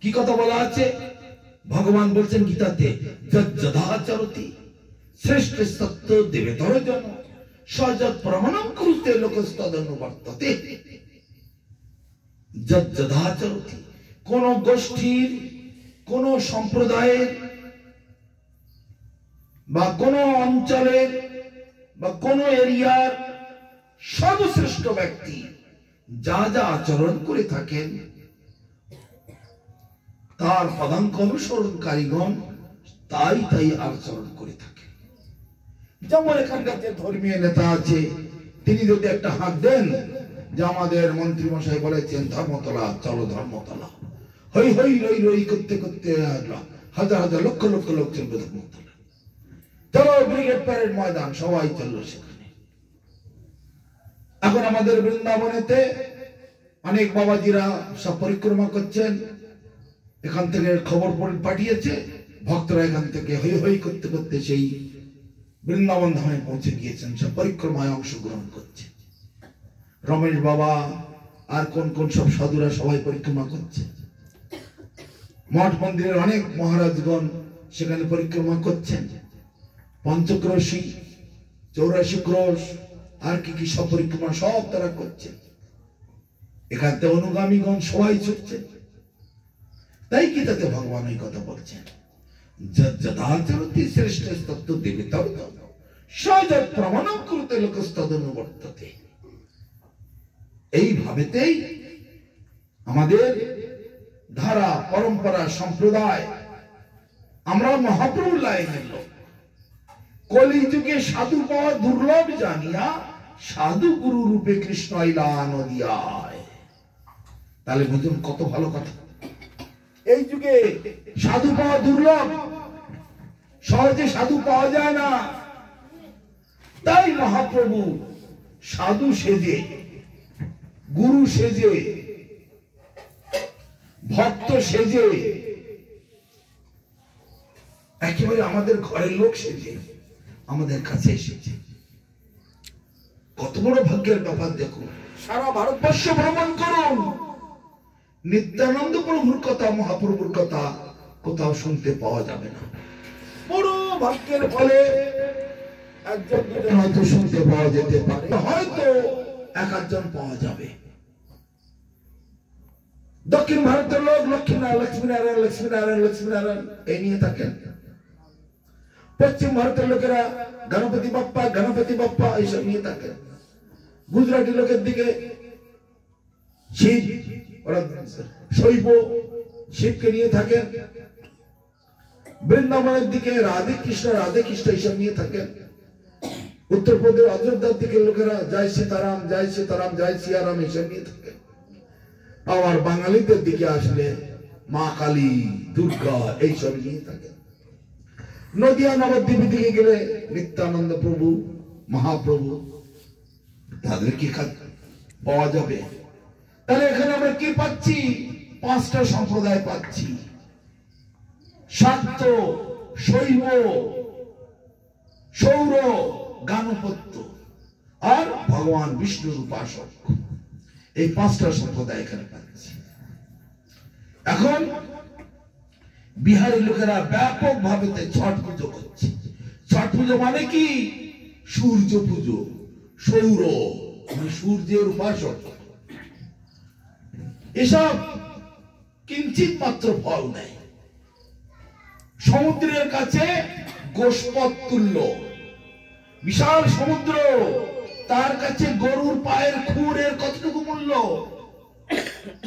কি কথা বলা আছে? ভগবান বলছেন গীতাতে, যদাচরতি শ্রেষ্ঠ সত্য দেবেতর জন সযৎ প্রমাণম কুরুতে লোকস্তদনুবর্ততে। যদাচরতি, কোন গোষ্ঠীর, কোন সম্প্রদায়ের বা কোন অঞ্চলের বা কোন এরিয়ার সর্বশ্রেষ্ঠ ব্যক্তি যা যা আচরণ করে থাকেন তার পদাঙ্ক অনুসরণকারীগণ তাই তাই আচরণ করে থাকে। যেমন এখানকার যে ধর্মীয় নেতা আছে, তিনি যদি একটা হাত দেন যে আমাদের মন্ত্রী মশাই বলেছেন ধর্মতলা, চলো ধর্মতলা, হই হই রই রই করতে করতে হাজার হাজার লক্ষ লক্ষ লোক চলবে ধর্মতলা, চলো ব্রিগেড প্যারেড ময়দান, সবাই চললো সেখানে। এখন আমাদের বৃন্দাবনেতে অনেক বাবাজিরা সব পরিক্রমা করছেন, এখান থেকে খবর পাঠিয়েছে, ভক্তরা এখান থেকে হই হই করতে করতে সেই বৃন্দাবন ধামে পৌঁছে গিয়েছেন, সব পরিক্রমায় অংশগ্রহণ করছে। রমেশ বাবা আর কোন কোন সব সাধুরা সবাই পরিক্রমা করছে। মঠ মন্দিরের অনেক মহারাজগণ সেখানে পরিক্রমা করছেন। পঞ্চক্রোশী, 84 ক্রোশ আর কি কি সব পরিক্রমা সব তারা করছে। এখান থেকে অনুগামীগণ সবাই ছুটছেন। তাই কি তাতে ভগবান এই কথা বলছেন, যদাচরতি শ্রেষ্ঠ তত্ত্ব দেবেতর সযৎ প্রমাণম কুরুতে লোকস্তদনুবর্ততে। এই ভাবেতেই আমাদের ধারা, পরম্পরা, সম্প্রদায়, আমরা মহাপ্রভুর লাইনের লোক। কলিযুগে সাধু পাওয়া দুর্লভ জানিয়া সাধু গুরু রূপে কৃষ্ণ আইলা নদিয়ায়। তাহলে বুঝুন কত ভালো কথা। এই যুগে সাধু পাওয়া দুর্লভ, সহজে সাধু পাওয়া যায় না। তাই মহাপ্রভু সাধু সেজে, গুরু সেজে, ভক্ত সেজে, একেবারে আমাদের ঘরের লোক সেজে আমাদের কাছে এসেছে। কত বড় ভাগ্যের ব্যাপার দেখুন। সারা ভারতবর্ষ ভ্রমণ করুন, নিত্যানন্দ প্রভুর কথা, মহাপ্রভুর কথা কোথাও শুনতে পাওয়া যাবে না। বড় ভাগ্যের ফলে একজন দুজন হয়তো শুনতে পাওয়া যেতে পারে, হয়তো এক আধজন পাওয়া যাবে। দক্ষিণ ভারতের লোক লক্ষ্মীনারায়ণ, লক্ষ্মীনারায়ণ, লক্ষ্মীনারায়ণ, লক্ষ্মীনারায়ণ এই নিয়ে থাকেন। পশ্চিম ভারতের লোকেরা গণপতি বাপ্পা, গণপতি বাপ্পা এইসব নিয়ে থাকেন। গুজরাটি লোকের দিকে শিব, ওরা শৈব শিবকে নিয়ে থাকেন। বৃন্দাবনের দিকে রাধে কৃষ্ণ, রাধে কৃষ্ণ এইসব নিয়ে থাকেন। উত্তরপ্রদেশ অযোধ্যার দিকে লোকেরা জয় সীতারাম, জয় সীতারাম, জয় সিয়ারাম এইসব নিয়ে থাকেন। আবার বাঙালিদের দিকে আসলে মা কালী, দুর্গা এইসব নিয়ে থাকেন। নদিয়া নবদ্বীপের দিকে গেলে নিত্যানন্দ প্রভু, মহাপ্রভু, তাদেরকে পাওয়া যাবে। তাহলে এখানে আমরা কি পাচ্ছি? 5টা সম্প্রদায় পাচ্ছি, শাক্ত, শৈব, সৌর, গানপত্য আর ভগবান বিষ্ণুর উপাসক। এই 5টা সম্প্রদায় এখানে পাচ্ছি। এখন বিহারের লোকেরা ব্যাপক ভাবে ছট পুজো করছে। ছট পুজো মানে কি? সূর্য পুজো, সৌর মানে সূর্যের উপাসক। এসব কিঞ্চিত মাত্র ফল নেয়। সমুদ্রের কাছে গোষ্পদ তুল্য বিশাল সমুদ্র, তার কাছে গরুর পায়ের খুরের কতটুকু মূল্য,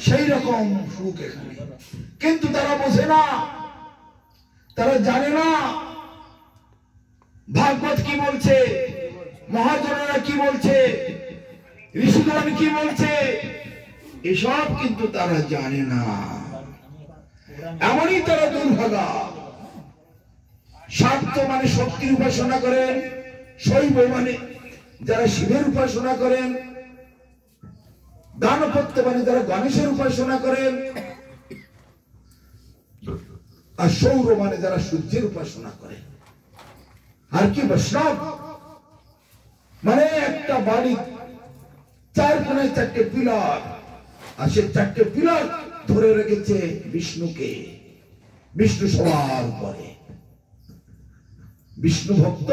সেই রকম সুখ এখানে। কিন্তু তারা বোঝে না, তারা জানে না ভাগবত কি বলছে, মহাজনেরা কি বলছে, ঋষিগণ কি বলছে, এসব কিন্তু তারা জানে না। এমনই তারা দুর্ভাগা। শাক্ত মানে শক্তির উপাসনা করেন, শৈব মানে যারা শিবের উপাসনা করেন, গানপত্য মানে যারা গণেশের উপাসনা করেন, আর সৌর মানে যারা সূর্যের উপাসনা করেন। আর কি বৈষ্ণব মানে একটা বাড়ি 4 কোণায় 4টে পিলার, আর সে 4টে পিলার ধরে রেখেছে বিষ্ণুকে। বিষ্ণু সবার উপরে, বিষ্ণু ভক্ত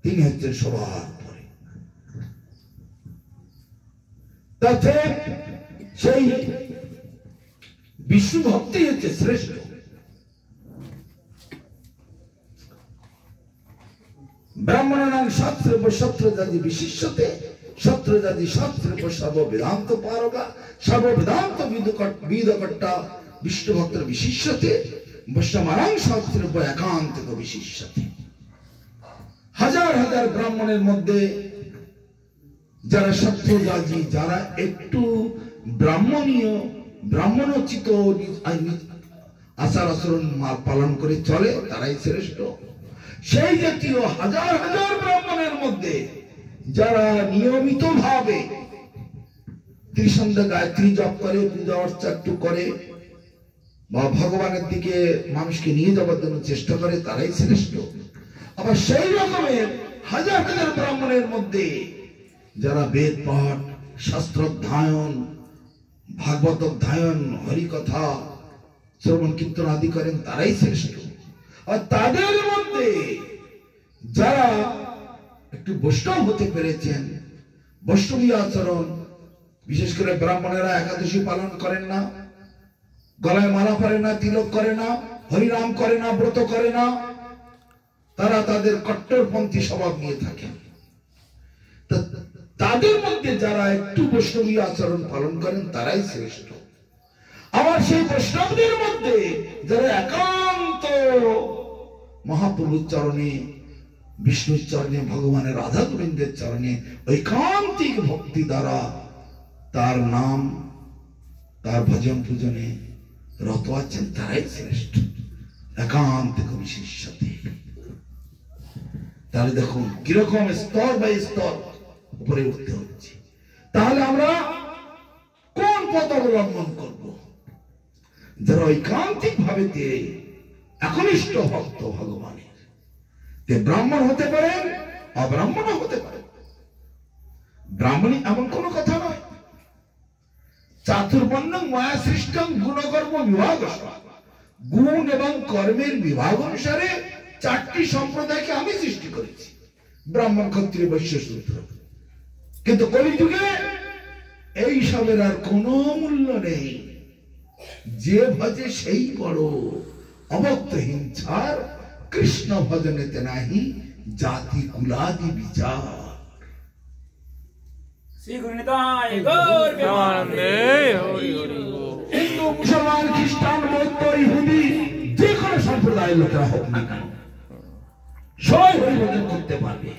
তিনি হচ্ছেন সবার উপরে। তাতে সেই বিষ্ণু ভক্তি হচ্ছে শ্রেষ্ঠ। ব্রাহ্মণানাং শাস্ত্রে সত্রজাতি বিশিষ্যতে, সত্রজাতি শাস্ত্রে সর্ববেদান্ত পারগা, সর্ববেদান্ত বিদকর্তা বিষ্ণু ভক্তের বিশিষ্যতে, বৈষ্ণবানাং শাস্ত্রে একান্তিক বিশিষ্যতে। হাজার হাজার ব্রাহ্মণের মধ্যে যারা সত্যজাতি, যারা একটু ব্রাহ্মণীয় ব্রাহ্মণোচিত আচার আচরণ পালন করে চলে, তারাই শ্রেষ্ঠ। সেই জাতীয় হাজার হাজার ব্রাহ্মণের মধ্যে যারা নিয়মিত ভাবে ত্রিসন্ধ্যা গায়ত্রী জপ করে, পূজা অর্চা একটু করে, বা ভগবানের দিকে মানুষকে নিয়ে যাওয়ার জন্য চেষ্টা করে, তারাই শ্রেষ্ঠ। আবার সেই রকমের হাজার হাজার ব্রাহ্মণের মধ্যে যারা বেদ পাঠ, শাস্ত্র অধ্যয়ন, ভাগবত অধ্যয়ন, হরিকথা শ্রবণ কীর্তন আদি করেন, তারাই শ্রেষ্ঠ। আর তাদের মধ্যে যারা একটু বৈষ্ণব হতে পেরেছেন, বৈষ্ণবী আচরণ, বিশেষ করে ব্রাহ্মণেরা একাদশী পালন করেন না, গলায় মালা পরে না, তিলক করে না, হরিনাম করে না, ব্রত করে না, তারা তাদের কট্টরপন্থী স্বভাব নিয়ে থাকেন। তাদের মধ্যে যারা একটু বৈষ্ণবী আচরণ পালন করেন, তারাই শ্রেষ্ঠ। আবার সেই বৈষ্ণবদের মধ্যে যারা একান্ত মহাপ্রভুর চরণে, বিষ্ণুর চরণে, ভগবানের রাধা গোবিন্দের চরণে ঐকান্তিক ভক্তি দ্বারা তার নাম, তার ভজন পূজনে রত আছেন, তারাই শ্রেষ্ঠ, একান্তিক বিশিষ্যতে। তাহলে দেখুন কিরকম স্তর বাই স্তর উপরে উঠতে হচ্ছে। তাহলে আমরা কোন পথ অবলম্বন করব? যারা ঐকান্তিক ভাবে একনিষ্ঠ ভক্ত ভগবানের, তে ব্রাহ্মণ হতে পারেন, অব্রাহ্মণ হতে পারেন। ব্রাহ্মণী এমন কোন কথা নয়। চাতুর্বর্ণং মায়া সৃষ্টং গুণকর্ম বিভাগ, গুণ এবং কর্মের বিভাগ অনুসারে চারটি সম্প্রদায়কে আমি সৃষ্টি করেছি, ব্রাহ্মণ, ক্ষত্রিয়, বৈশ্য, শূদ্র। কিন্তু কলিযুগে এই সবের আর কোনো মূল্য নেই। যে ভজে সেই বড়, অভক্তহীন ছাড়, কৃষ্ণ ভজনেতে নাহি জাতি কুলাদি বিচার। হিন্দু, মুসলমান, খ্রিস্টান, বৌদ্ধ, ইহুদি, যে কোনো সম্প্রদায়ের লোকেরা হোক না কেন, সবাই হরিভজন করতে পারবে।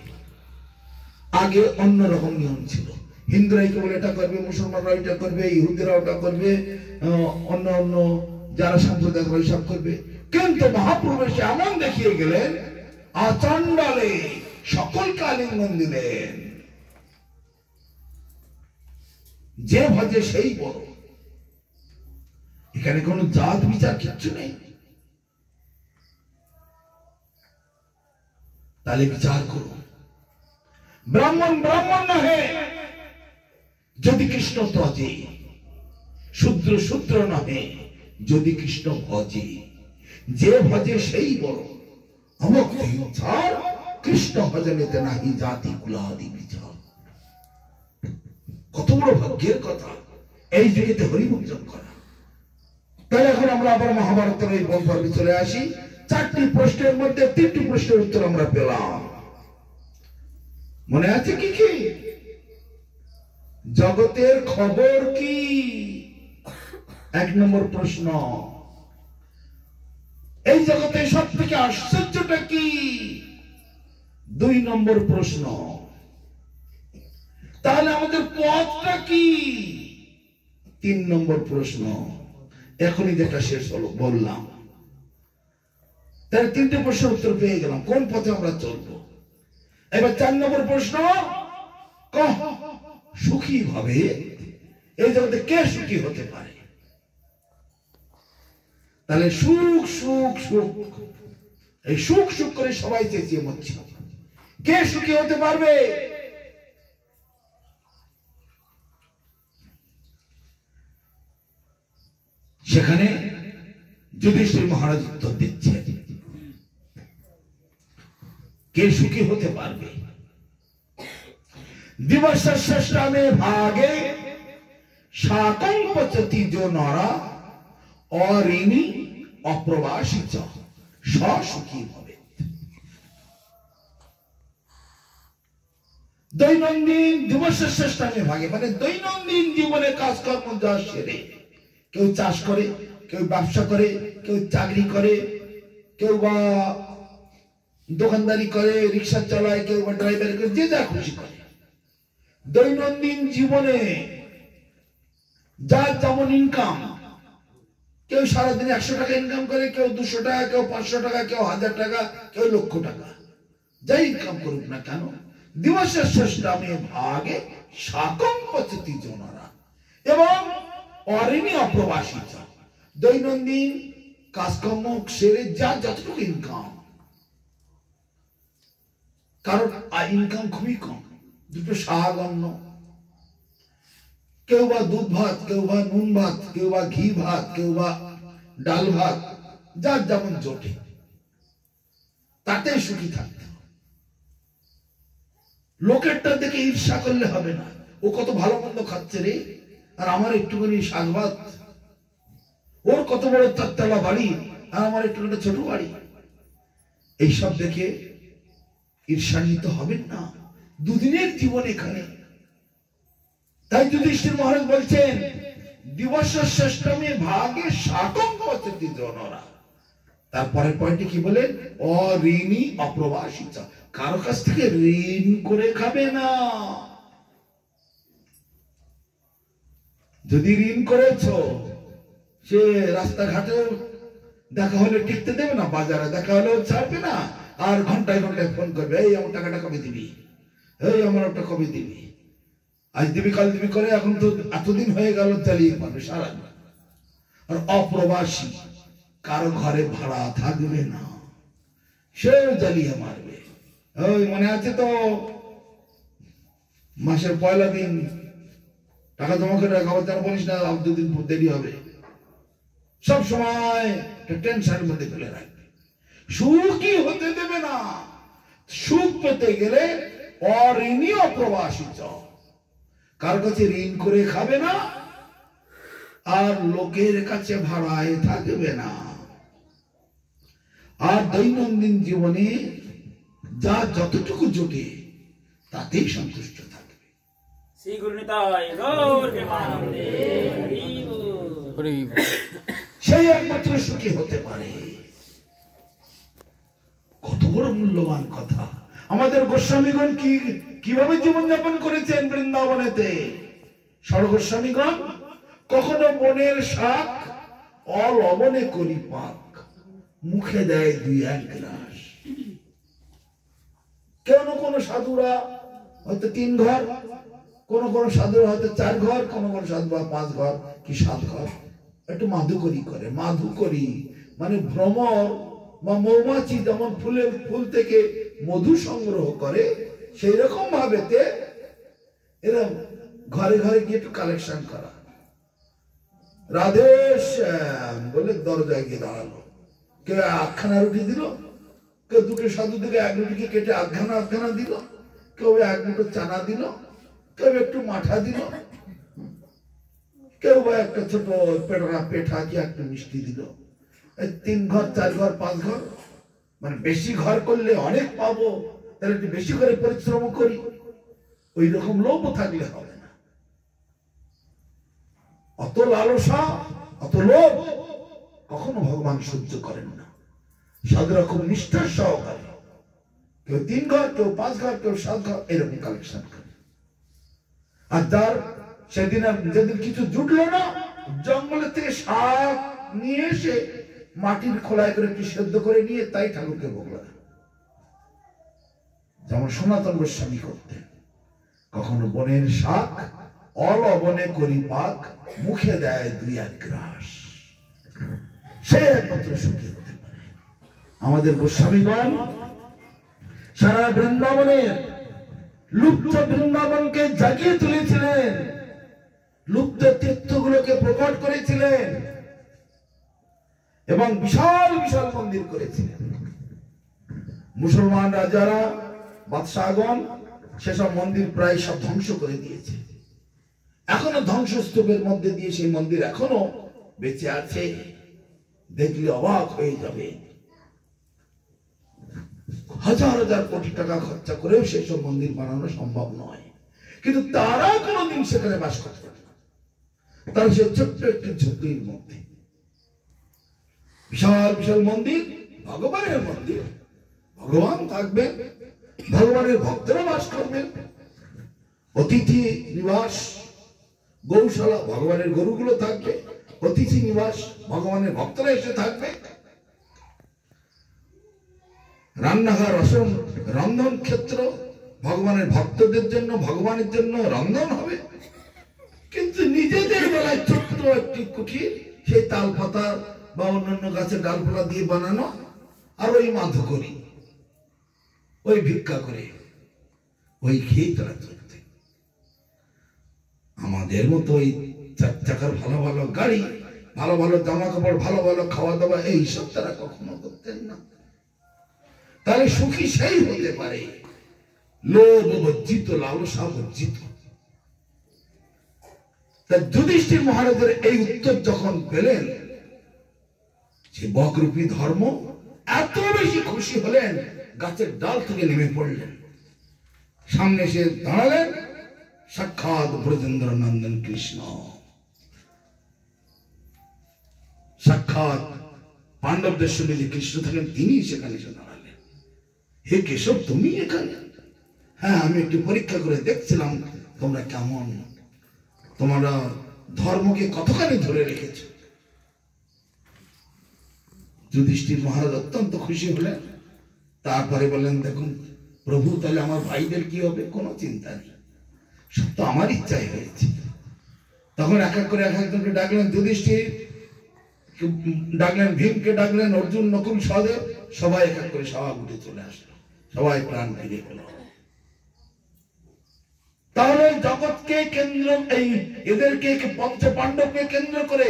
আগে অন্যরকম নিয়ম ছিল। হিন্দুরাই কেবল এটা করবে, মুসলমানরা এটা করবে, ইহুদিরা ওটা করবে, অন্য অন্য যারা সম্প্রদায় সব করবে। কিন্তু মহাপ্রভু এমন দেখিয়ে গেলেন, আচণ্ডালে সকলকে আলিঙ্গন দিলেন। যে ভজে সেই বড়। এখানে কোনো জাত বিচার কিচ্ছু নেই। তাহলে বিচার করুন, ব্রাহ্মণ ব্রাহ্মণ নহে যদি কৃষ্ণ তজে, শূদ্র শূদ্র নহে যদি কৃষ্ণ ভজে। যে ভজে সেই বড়, অভক্তহীন ছাড়, কৃষ্ণ ভজনেতে নাহি জাতি কুলাদি বিচার। কত বড় ভাগ্যের কথা এই যুগেতে হরিভজন করা। তাহলে এখন আমরা আবার মহাভারতের এই বন পর্বে চলে আসি। চারটি প্রশ্নের মধ্যে তিনটি প্রশ্নের উত্তর আমরা পেলাম। মনে আছে কি কি? জগতের খবর কি? 1 নম্বর প্রশ্ন। এই জগতে সব থেকে আশ্চর্যটা কি? 2 নম্বর প্রশ্ন। তাহলে আমাদের পথটা কি? 3 নম্বর প্রশ্ন। এখনই যেটা শেষ হলো বললাম, তাহলে 3টে প্রশ্নের উত্তর পেয়ে গেলাম, কোন পথে আমরা চলবো। এবার 4 নম্বর প্রশ্ন, সুখী ভাবে এই জগতে কে সুখী হতে পারে? তাহলে সুখ সুখ সুখ, এই সুখ সুখ করে সবাই চেঁচিয়ে মরছে। কে সুখী হতে পারবে? যুধিষ্ঠির মহারাজ উত্তর দিচ্ছেন, কে সুখী হতে পারবে? দিবসশ্রেষ্ঠামে ভাগে শাকং পচতি যো নরা অঋণী অপ্রবাসী চ সুখী হবে। দৈনন্দিন দিবসশ্রেষ্ঠামে ভাগে মানে দৈনন্দিন জীবনে কাজকর্ম যা সেরে, কেউ চাষ করে, কেউ ব্যবসা করে, কেউ চাকরি করে, কেউ বা দোকানদারি করে, রিক্সা চালায়, কেউ বা ড্রাইভার করে, যে যা খুশি করে। দৈনন্দিন জীবনে যার যেমন ইনকাম, কেউ সারাদিন 100 টাকা ইনকাম করে, কেউ 200 টাকা, কেউ 500 টাকা, কেউ 1000 টাকা, কেউ লক্ষ টাকা, যাই ইনকাম করুক না কেন, দিবসশ্রেষ্ঠামে ভাগে শাকং পচতি যো নরা এবং অঋণী অপ্রবাসী চ, দৈনন্দিন কাজকর্ম সেরে যা যতটুকু ইনকাম, কারণ ইনকাম খুবই কম, দুটো সাহাগণ্য, কেউ বা দুধ ভাত, কেউ বা নুন ভাত, কেউ বা ঘি ভাত, কেউ বা ডাল ভাত, যার যেমন জোটে তাতে সুখী থাকতে হবে। লোকেরটা দেখে ঈর্ষা করলে হবে না, ও কত ভালো মন্দ খাচ্ছে রে, আর আমার একটুখানি শাক ভাত, ওর কত বড় চারতলা বাড়ি আর আমার একটুখানি ছোট বাড়ি, এইসব দেখে ঈর্ষান্বিত হবেন না। দুদিনের জীবন এখানে। তাই যুধিষ্ঠির মহারাজ বলছেন, দিবসশ্রেষ্ঠামে ভাগে শাকং পচতি যো নরা। তারপরের পয়েন্টে কি বলেন? অঋণী অপ্রবাসী চ, কারো কাছ থেকে ঋণ করে খাবে না। যদি ঋণ করেছো, সে রাস্তাঘাটে দেখা হলে টিকতে দেবে না, বাজারে দেখা হলেও ছাড়বে না, আর ঘন্টায় ঘন্টায় ফোন করবে, এই আমার টাকাটা কবে দিবি, এই আমার ওটা কবে দিবি, আজ দিবি কাল দিবি করে এখন তো এতদিন হয়ে গেল, চালিয়ে পারবে সারা। আর অপ্রবাসী, কারো ঘরে ভাড়া থাকবে না, সেও জ্বালিয়ে মারবে। ওই মনে আছে তো, মাসের পয়লা দিন টাকা জমা করে রাখা, যেন বলিস না 2 দিন দেরি হবে, সব সময় টেনশনের মধ্যে ফেলে রাখবে, সুখী হতে দেবে না। সুখ পেতে গেলে অঋণী অপ্রবাসী চ, কার কাছে ঋণ করে খাবে না, আর লোকের কাছে ভাড়ায় থাকবে না, আর দৈনন্দিন জীবনে যা যতটুকু জোটে তাতেই সন্তুষ্ট থাকবে। সেই একমাত্র সুখী হতে পারে। কত বড় মূল্যবান কথা। আমাদের গোস্বামীগণ কিভাবে জীবনযাপন করেছেন বৃন্দাবনেতে। ষড়গোস্বামীগণ কখনো বনের শাক অলবনে করি পাক, মুখে দেয় 2-1 গ্রাস। কেন কোন সাধুরা হয়তো 3 ঘর, কোন কোন সাধুরা হয়তো 4 ঘর, কোন কোন সাধুরা 5 ঘর কি 7 ঘর একটু মাধুকরী করে। মাধুকরী মানে ভ্রমর বা মৌমাছি যেমন ফুল থেকে মধু সংগ্রহ করে, সেই রকম ভাবেতে এরা ঘরে ঘরে গিয়ে একটু কালেকশন করা। রাধে শ্যাম বলে দরজায় গিয়ে দাঁড়ালো, কেউ 8খানা রুটি দিল, কেউ 2টো সাধু থেকে 1 রুটিকে কেটে 8খানা দিল, কেউ 1 মুঠো চানা দিল, কেউ একটু মাঠা দিল, কেউ বা একটা ছোট পেঠা কি একটা মিষ্টি দিল। 3 ঘর 4 ঘর 5 ঘর মানে বেশি ঘর করলে অনেক পাবো, তাহলে একটু বেশি করে পরিশ্রম করি, ওই রকম লোভ থাকলে হবে না। অত লালসা অত লোভ কখনো ভগবান সহ্য করেন না। সাধুরা খুব নিষ্ঠার সহকারে কেউ 3 ঘর, কেউ 5 ঘর, কেউ 7 ঘর এরকম কালেকশন করে। আর যার যেদিন কিছু জুটলো না, জঙ্গলের থেকে শাক নিয়ে এসে মাটির খোলায় করে একটু সেদ্ধ করে নিয়ে তাই ঠাকুরকে ভোগ লাগা, যেমন সনাতন গোস্বামী করতেন। কখনো বনের শাক অলবনে করি পাক, মুখে দেয় 2-1 গ্রাস, সে একমাত্র সুখী হতে পারে। আমাদের গোস্বামীগণ সারা বৃন্দাবনের লুপ্ত বৃন্দাবনকে জাগিয়ে তুলেছিলেন, লুপ্ত তীর্থগুলোকে প্রকট করেছিলেন এবং বিশাল বিশাল মন্দির করেছিলেন। মুসলমান রাজারা, বাদশাহগণ সেসব মন্দির প্রায় সব ধ্বংস করে দিয়েছে। এখনো ধ্বংসস্তূপের মধ্যে দিয়ে সেই মন্দির এখনো বেঁচে আছে, দেখলে অবাক হয়ে যাবে। হাজার হাজার কোটি টাকা খরচা করেও সেসব মন্দির বানানো সম্ভব নয়, কিন্তু তারা কোনোদিন সেখানে বাস করতে পারে না। তারা সে ছোট্ট একটি ঝুঁকির মধ্যে বিশাল বিশাল মন্দির, ভগবানের মন্দির, ভগবান থাকবেন, ভগবানের ভক্তরা বাস করবেন। অতিথি নিবাস, গৌশালা, ভগবানের গরুগুলো থাকবে। অতিথি নিবাস, ভগবানের ভক্তরা এসে থাকবে। রান্নাঘর, রন্ধন ক্ষেত্র, ভগবানের ভক্তদের জন্য, ভগবানের জন্য রন্ধন হবে। কিন্তু নিজেদের বেলায় ছোট্ট একটি কুঠির, সেই তাল পাতা বা অন্যান্য গাছের ডালপালা দিয়ে বানানো, আর ওই মাধু করি, ওই ভিক্ষা করে, ওই খেয়ে তারা চলতে। আমাদের মতো ওই 4 চাকার ভালো ভালো গাড়ি, ভালো ভালো জামা কাপড়, ভালো ভালো খাওয়া দাওয়া, এইসব তারা কখনো করতেন না। তাহলে সুখী সেই হতে পারে লোভ বর্জিত, লালসা বর্জিত। যুধিষ্ঠির মহারাজের এই উত্তর যখন পেলেন, যে বকরূপী ধর্ম, এত বেশি খুশি হলেন, গাছের ডাল থেকে নেমে পড়লেন, সামনে এসে দাঁড়ালেন সাক্ষাৎ ব্রজেন্দ্র নন্দন কৃষ্ণ, সাক্ষাৎ পাণ্ডবদের সঙ্গে যে কৃষ্ণ থাকেন তিনি সেখানে এসে দাঁড়ালেন। হে কেশব, তুমি এখানে? হ্যাঁ, আমি একটু পরীক্ষা করে দেখছিলাম তোমরা কেমন, তোমরা ধর্মকে কতখানি ধরে রেখেছ। যুধিষ্ঠির মহারাজ অত্যন্ত খুশি হলেন। তারপরে বললেন, দেখুন প্রভু, তাহলে আমার ভাইদের কি হবে? কোনো চিন্তা নেই, সব তো আমার ইচ্ছাই হয়েছে। তখন এক এক করে এক একজনকে ডাকলেন। যুধিষ্ঠির ডাকলেন, ভীমকে ডাকলেন, অর্জুন, নকুল, সহদেব, সবাই এক এক করে সভা উঠে চলে আসলো, সবাই প্রাণ ফিরে পেল। তাহলে জগৎকে কেন্দ্র, এই এদেরকে পঞ্চ পাণ্ডবকে কেন্দ্র করে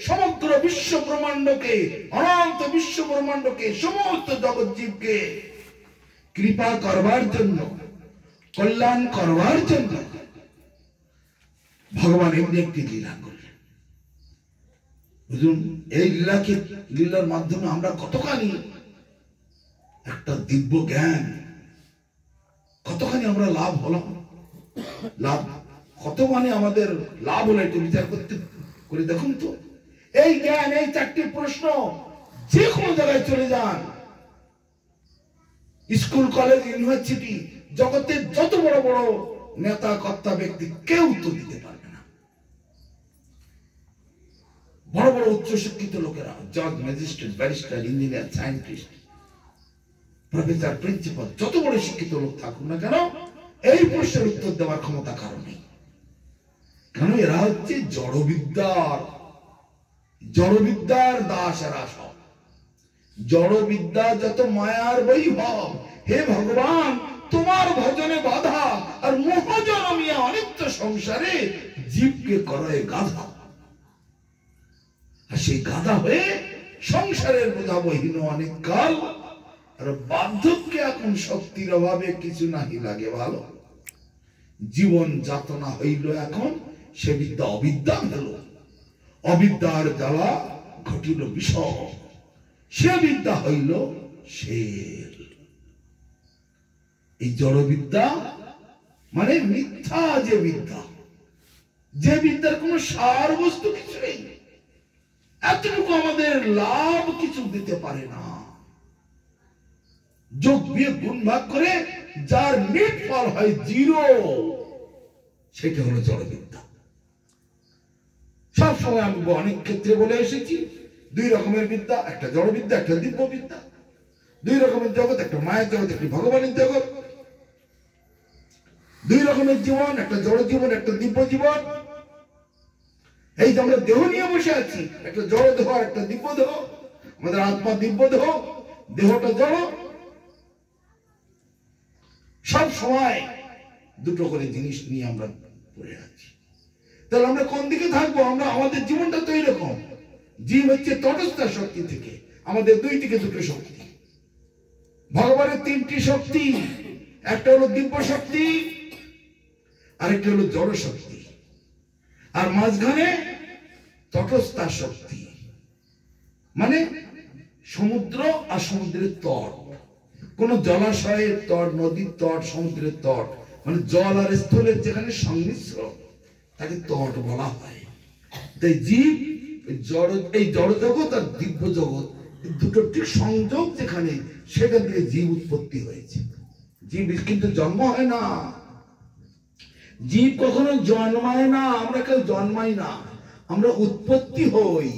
সমগ্র বিশ্ব ব্রহ্মাণ্ডকে, অনন্ত বিশ্ব ব্রহ্মাণ্ডকে, সমস্ত জগৎ জীবকে কৃপা করবার জন্য, কল্যাণ করবার জন্য ভগবান এমনি একটি লীলা করলেন। বুঝুন, এই লীলার মাধ্যমে আমরা কতখানি একটা দিব্য জ্ঞান, কতখানি আমরা লাভ হলাম, লাভ কত মানে আমাদের লাভ হলো, একটু বিচার করতে করে দেখুন তো। এই জ্ঞান, এই 4টি প্রশ্ন, যে কোনো জায়গায় চলে যান, স্কুল, কলেজ, ইউনিভার্সিটি, জগতের যত বড় বড় নেতা কর্তা ব্যক্তি, কেউ উত্তর দিতে পারবে না। বড় বড় উচ্চ শিক্ষিত লোকেরা, জজ, magistrate, barrister, engineer, scientist, professor, principal, যত বড় শিক্ষিত লোক থাকুক না কেন, এই প্রশ্নের উত্তর দেওয়ার ক্ষমতা কারণ নেই। কেন? এরা হচ্ছে জড়বিদ্যার দাস। এরা সব জড়বিদ্যা, যত মায়ার বৈভব। হে ভগবান, তোমার ভজনে বাধা আর মোহজনমিয়া অনিত্য সংসারে জীবকে করে গাধা, আর সেই গাধা হয়ে সংসারের বোঝা বহিন অনেক কাল, আর বার্ধক্যে এখন শক্তির অভাবে কিছু নাহি লাগে ভালো। জীবন যাতনা হইল এখন, সে বিদ্যা অবিদ্যা হল, অবিদ্যার জ্বালা ঘটিল বিষম, সে বিদ্যা হইল শেল। এই জড়বিদ্যা মানে মিথ্যা যে বিদ্যা, যে বিদ্যার কোন সার বস্তু কিছু নেই, এতটুকু আমাদের লাভ কিছু দিতে পারে না। যোগ বিয়োগ গুণ ভাগ করে যার নেট ফল হয় 0, সেটা হলো জড়বিদ্যা। সবসময় আমি অনেক ক্ষেত্রে বলে এসেছি, 2 রকমের বিদ্যা, একটা জড়বিদ্যা, একটা দিব্য বিদ্যা। 2 রকমের জগৎ, একটা মায়ের জগৎ, একটি ভগবানের জগৎ। 2 রকমের জীবন, একটা জড় জীবন, একটা দিব্য জীবন। এই যে আমরা দেহ নিয়ে বসে আছি, একটা জড় দেহ আর একটা দিব্য দেহ। আমাদের আত্মা দিব্য দেহ, দেহটা জড়। সব সময় দুটো করে জিনিস নিয়ে আমরা পড়ে আছি। তাহলে আমরা কোন দিকে থাকবো? আমরা, আমাদের জীবনটা তো এইরকম, জীব হচ্ছে তটস্থ শক্তি থেকে, আমাদের দুই থেকে দুটো শক্তি। ভগবানের তিনটি শক্তি, একটা হলো দিব্য শক্তি, আরেকটা হলো জড় শক্তি, আর মাঝখানে তটস্থ শক্তি, মানে সমুদ্র আর সমুদ্রের তট। কোন জলাশয়ের তট, নদীর তট, সমুদ্রের তট, মানে জল আর স্থলের যেখানে সংমিশ্রণ তাকে তট বলা হয়। তাই জীব এই জড় জগৎ আর দিব্য জগৎ দুটো ঠিক সংযোগ যেখানে, সেখান থেকে জীব উৎপত্তি হয়েছে। জীব কিন্তু জন্ম হয় না, জীব কখনো জন্মায় না, আমরা কেউ জন্মাই না, আমরা উৎপত্তি হই।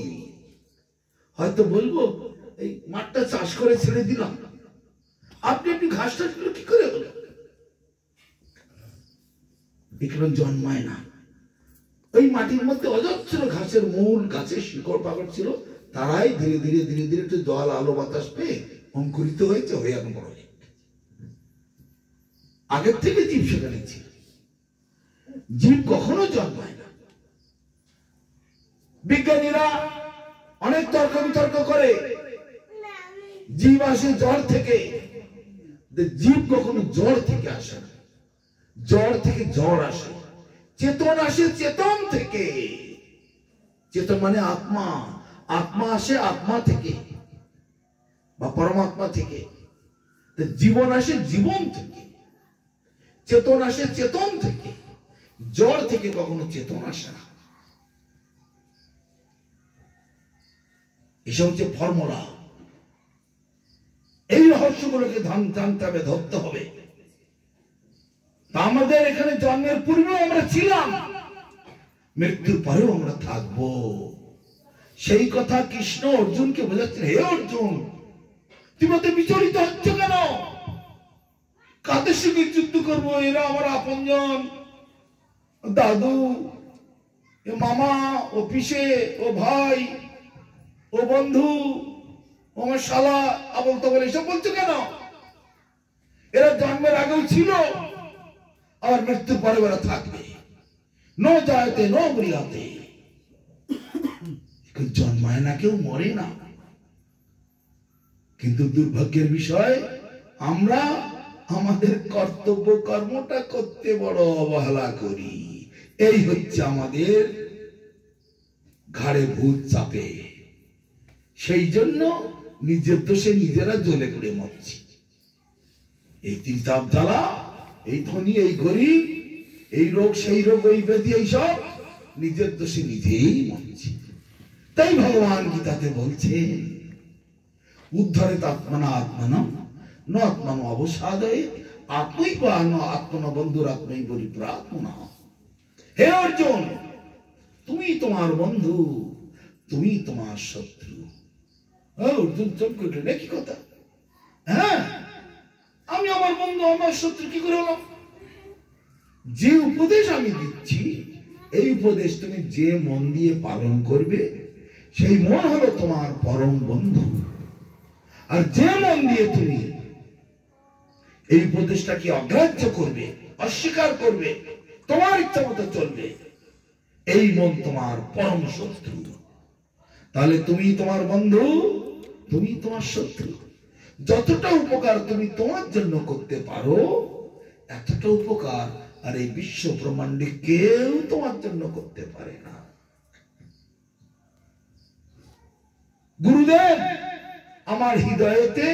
হয়তো বলবো এই মাঠটা চাষ করে ছেড়ে দিলাম, আপনি একটু ঘাস টাস গুলো কি করে হলো? এগুলো জন্মায় না। ওই মাটির মধ্যে অজস্র ঘাসের মূল, গাছের শিকড় পাকড় ছিল, তারাই ধীরে ধীরে ধীরে ধীরে একটু জল আলো বাতাস পেয়ে অঙ্কুরিত হয়েছে, হয়ে এখন বড় হয়ে। আগের থেকে জীব সেখানে ছিল। জীব কখনো জন্মায় না। বিজ্ঞানীরা অনেক তর্ক বিতর্ক করে, জীব আসে জড় থেকে। জীব কখনো জড় থেকে আসে না, জড় থেকে জড় আসে। চেতন আসে চেতন থেকে, চেতন মানে আত্মা, আত্মা আসে আত্মা থেকে বা পরমাত্মা থেকে। জীবন আসে জীবন থেকে, চেতন আসে চেতন থেকে, জড় থেকে কখনো চেতন আসে না। এসব হচ্ছে ফর্মুলা। এই রহস্যগুলোকে জানতে হবে, ধরতে হবে। আমাদের এখানে জন্মের পূর্বেও আমরা ছিলাম, মৃত্যুর পরেও আমরা থাকবো। সেই কথা কৃষ্ণ অর্জুনকে বোঝাচ্ছেন, হে অর্জুন, তুমি তো বিচলিত হচ্ছ কেন? কাদের সঙ্গে যুদ্ধ করবো? এরা আমার আপনজন, দাদু, মামা, ও পিসে, ও ভাই, ও বন্ধু, ও আমার শালা, আবল তবল এসব বলছো কেন? এরা জন্মের আগেও ছিল, আবার মৃত্যুর পরে ওরা থাকবে। নো জায়তে নো মরিয়াতে, জন্মায় না, কেউ মরে না। কিন্তু দুর্ভাগ্যের বিষয়, আমরা আমাদের কর্তব্য কর্মটা করতে বড় অবহেলা করি। এই হচ্ছে আমাদের ঘাড়ে ভূত চাপে। সেই জন্য নিজের দোষে নিজেরা জ্বলে পড়ে মরছি। এই তিন চাপ জ্বালা, এই ধনী এই গরিব, এই রোগ সেই রোগ, ওই ব্যাধি, এইসব নিজের দোষে নিজেই মরছি। তাই ভগবান গীতাতে বলছেন, উদ্ধরেত আত্মনা আত্মানম ন আত্মন অবসাদয়ে আত্মৈব আত্মন বন্ধুর আত্মই পরিপ্রাত্মনা। হে অর্জুন, তুমি তোমার বন্ধু, তুমি তোমার শত্রু। অর্জুন চমকে উঠলেন, কি কথা? হ্যাঁ, আমি আমার বন্ধু, আমার শত্রু কি করে হলাম? যে উপদেশ আমি দিচ্ছি, এই উপদেশ তুমি যে মন দিয়ে পালন করবে, সেই মন হলো তোমার পরম বন্ধু। আর যে মন দিয়ে তুমি এই উপদেশটাকে অগ্রাহ্য করবে, অস্বীকার করবে, তোমার ইচ্ছা মতো চলবে, এই মন তোমার পরম শত্রু। তাহলে তুমি তোমার বন্ধু, তুমি তোমার শত্রু। যতটা উপকার তুমি তোমার জন্য করতে পারো, এতটা উপকার আর এই বিশ্ব ব্রহ্মাণ্ডে কেউ তোমার জন্য করতে পারে না। গুরুদেব আমার হৃদয়েতে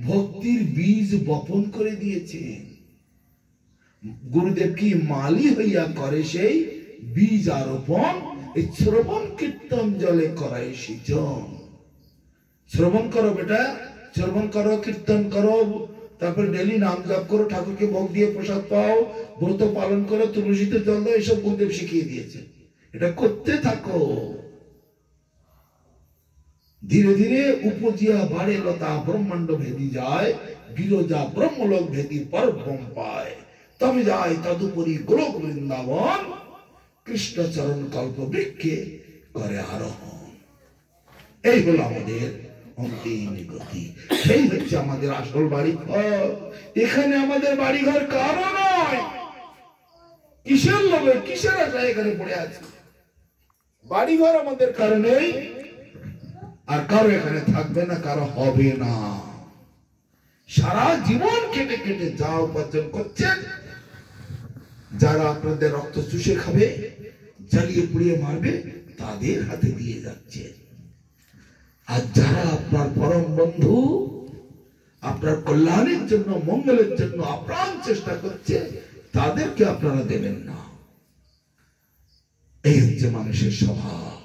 ভক্তির বীজ বপন করে দিয়েছেন। গুরুদেব কি মালি হইয়া করে সেই বীজ আরোপণ, এই শ্রবণ কীর্তন জলে করাই সিজন। শ্রবণ করো বেটা, শ্রবণ করো, কীর্তন করো, তারপর ডেলি নাম জপ করো, ঠাকুরকে ভোগ দিয়ে প্রসাদ পাও, ব্রত পালন করো, তুলসীতে জল দাও, এসব গুরুদেব শিখিয়ে দিয়েছে। এটা করতে থাকো। ধীরে ধীরে উপজিয়া বাড়ে লতা ব্রহ্মাণ্ড ভেদি যায়, বিরজা ব্রহ্মলোক ভেদি পরব্রহ্ম পায়। তবে যায় তদুপরি গোলক বৃন্দাবন, কৃষ্ণ চরণ কল্প বৃক্ষে করে আরোহণ। এই হলো আমাদের অন্তিম গতি। সেই হচ্ছে আমাদের আসল বাড়ি ঘর। এখানে আমাদের বাড়ি ঘর কারো নয়। কিসের লোভে, কিসের আশায় এখানে পড়ে আছে? বাড়ি ঘর আমাদের কারণেই আর কারো এখানে থাকবে না, কারো হবে না। সারা জীবন কেটে কেটে যা উপার্জন করছেন, যারা আপনাদের রক্ত চুষে খাবে, জ্বালিয়ে পুড়িয়ে মারবে, তাদের হাতে দিয়ে যাচ্ছে। আর যারা আপনার পরম বন্ধু, আপনার কল্যাণের জন্য, মঙ্গলের জন্য আপ্রাণ চেষ্টা করছে, তাদেরকে আপনারা দেবেন না। এই হচ্ছে মানুষের স্বভাব।